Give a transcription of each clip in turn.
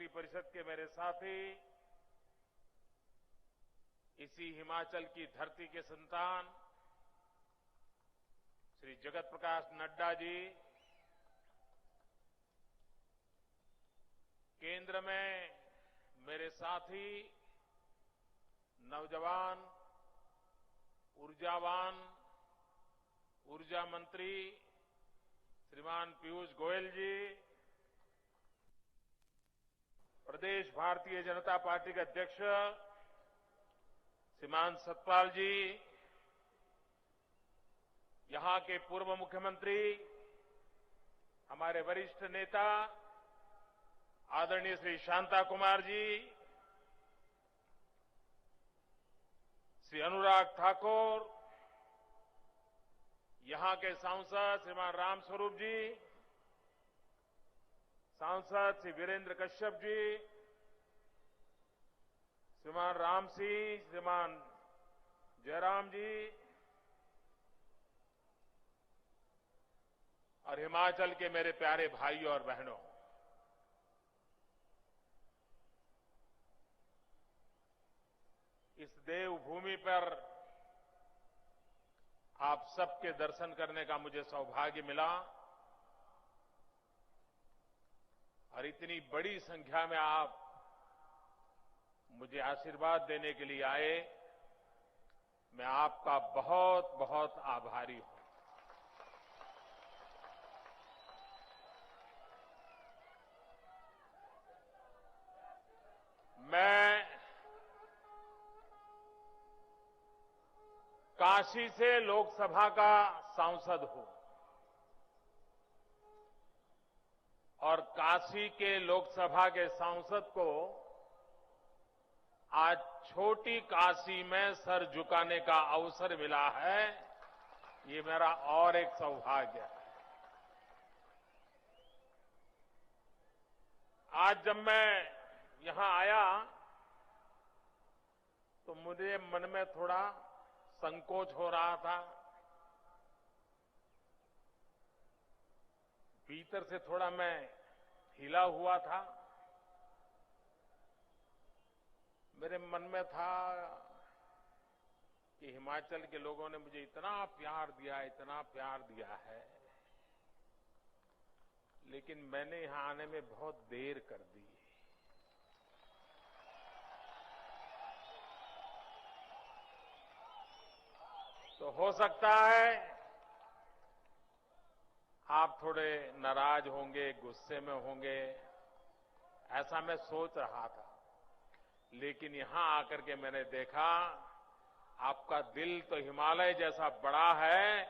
मंत्री परिषद के मेरे साथी, इसी हिमाचल की धरती के संतान श्री जगत प्रकाश नड्डा जी, केंद्र में मेरे साथी, नौजवान, ऊर्जावान, ऊर्जा मंत्री श्रीमान पीयूष गोयल जी, प्रदेश भारतीय जनता पार्टी के अध्यक्ष श्रीमान सतपाल जी, यहां के पूर्व मुख्यमंत्री, हमारे वरिष्ठ नेता आदरणीय श्री शांता कुमार जी, श्री अनुराग ठाकुर, यहां के सांसद श्रीमान रामस्वरूप जी, सांसद श्री वीरेंद्र कश्यप जी, श्रीमान राम सिंह, श्रीमान जयराम जी और हिमाचल के मेरे प्यारे भाइयों और बहनों, इस देवभूमि पर आप सबके दर्शन करने का मुझे सौभाग्य मिला और इतनी बड़ी संख्या में आप मुझे आशीर्वाद देने के लिए आए, मैं आपका बहुत बहुत आभारी हूं। मैं काशी से लोकसभा का सांसद हूं और काशी के लोकसभा के सांसद को आज छोटी काशी में सर झुकाने का अवसर मिला है। ये मेरा और एक सौभाग्य है। आज जब मैं यहां आया तो मुझे मन में थोड़ा संकोच हो रहा था, भीतर से थोड़ा मैं हिला हुआ था। मेरे मन में था कि हिमाचल के लोगों ने मुझे इतना प्यार दिया, इतना प्यार दिया है, लेकिन मैंने यहां आने में बहुत देर कर दी। तो हो सकता है आप थोड़े नाराज होंगे, गुस्से में होंगे, ऐसा मैं सोच रहा था। लेकिन यहां आकर के मैंने देखा आपका दिल तो हिमालय जैसा बड़ा है,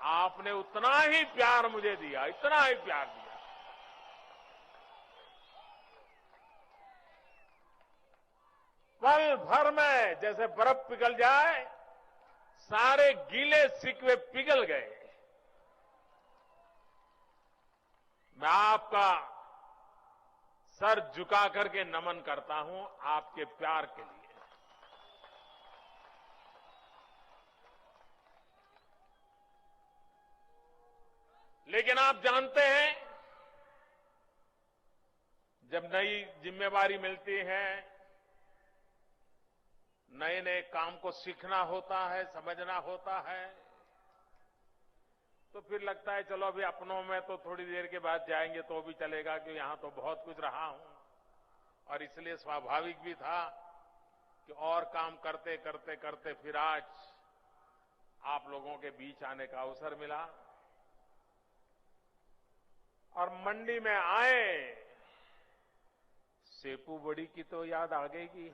आपने उतना ही प्यार मुझे दिया, इतना ही प्यार दिया। पल भर में जैसे बर्फ पिघल जाए, सारे गीले शिकवे पिघल गए। मैं आपका सर झुका करके नमन करता हूं आपके प्यार के लिए। लेकिन आप जानते हैं, जब नई जिम्मेवारी मिलती है, नए नए काम को सीखना होता है, समझना होता है, तो फिर लगता है चलो अभी अपनों में तो थोड़ी देर के बाद जाएंगे तो भी चलेगा, कि यहां तो बहुत कुछ रहा हूं। और इसलिए स्वाभाविक भी था कि और काम करते करते करते फिर आज आप लोगों के बीच आने का अवसर मिला। और मंडी में आए, सेपू बड़ी की तो याद आ गई।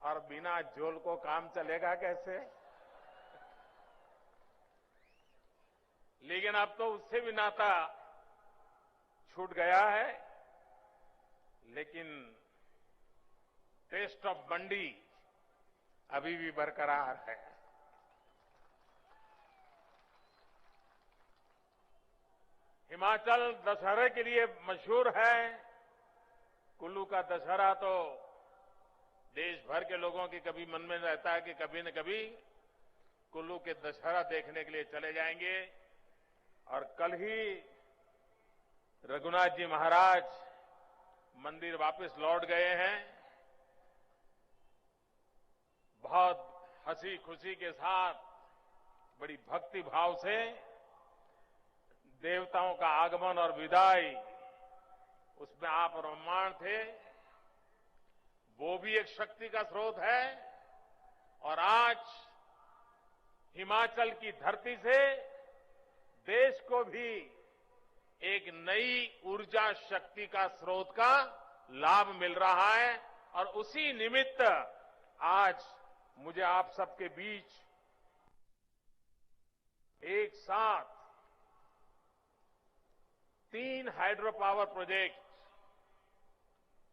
और बिना झोल को काम चलेगा कैसे? लेकिन अब तो उससे भी नाता छूट गया है। लेकिन टेस्ट ऑफ मंडी अभी भी बरकरार है। हिमाचल दशहरे के लिए मशहूर है। कुल्लू का दशहरा तो देश भर के लोगों के कभी मन में रहता है कि कभी न कभी कुल्लू के दशहरा देखने के लिए चले जाएंगे। और कल ही रघुनाथ जी महाराज मंदिर वापस लौट गए हैं। बहुत हंसी खुशी के साथ, बड़ी भक्ति भाव से देवताओं का आगमन और विदाई, उसमें आप रममाण थे। वो भी एक शक्ति का स्रोत है। और आज हिमाचल की धरती से देश को भी एक नई ऊर्जा शक्ति का स्रोत का लाभ मिल रहा है। और उसी निमित्त आज मुझे आप सबके बीच एक साथ 3 हाइड्रो पावर प्रोजेक्ट,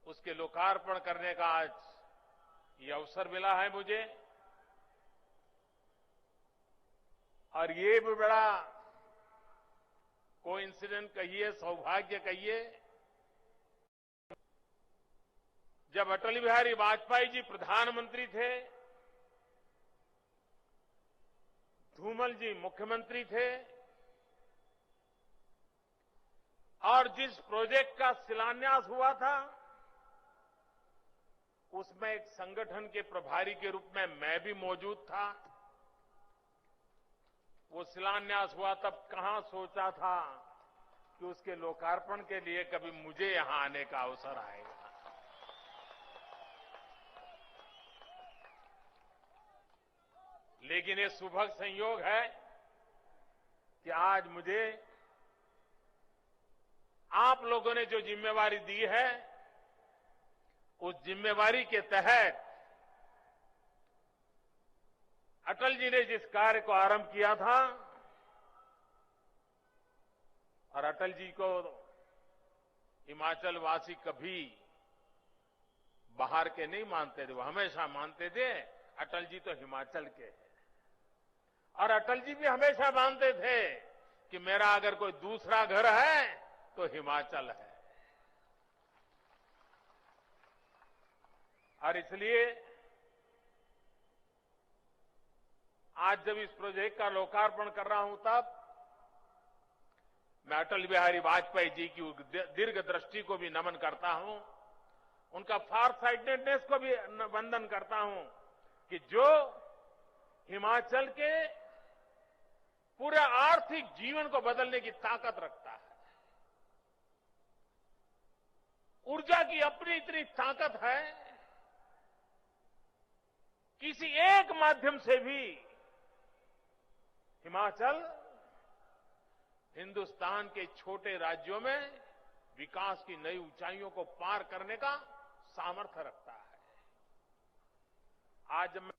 उसके लोकार्पण करने का आज ये अवसर मिला है मुझे। और ये भी बड़ा कोइंसिडेंट कहिए, सौभाग्य कहिए, जब अटल बिहारी वाजपेयी जी प्रधानमंत्री थे, धूमल जी मुख्यमंत्री थे, और जिस प्रोजेक्ट का शिलान्यास हुआ था उसमें एक संगठन के प्रभारी के रूप में मैं भी मौजूद था। वो शिलान्यास हुआ तब कहां सोचा था कि उसके लोकार्पण के लिए कभी मुझे यहां आने का अवसर आएगा। लेकिन ये सुभग संयोग है कि आज मुझे आप लोगों ने जो जिम्मेवारी दी है, उस जिम्मेवारी के तहत अटल जी ने जिस कार्य को आरंभ किया था, और अटल जी को हिमाचल वासी कभी बाहर के नहीं मानते थे, वो हमेशा मानते थे अटल जी तो हिमाचल के हैं। और अटल जी भी हमेशा मानते थे कि मेरा अगर कोई दूसरा घर है तो हिमाचल है। और इसलिए आज जब इस प्रोजेक्ट का लोकार्पण कर रहा हूं, तब मैं अटल बिहारी वाजपेयी जी की दीर्घ दृष्टि को भी नमन करता हूं, उनका फार साइटेडनेस को भी वंदन करता हूं कि जो हिमाचल के पूरे आर्थिक जीवन को बदलने की ताकत रखता है। ऊर्जा की अपनी इतनी ताकत है, किसी एक माध्यम से भी हिमाचल हिंदुस्तान के छोटे राज्यों में विकास की नई ऊंचाइयों को पार करने का सामर्थ्य रखता है। आज जब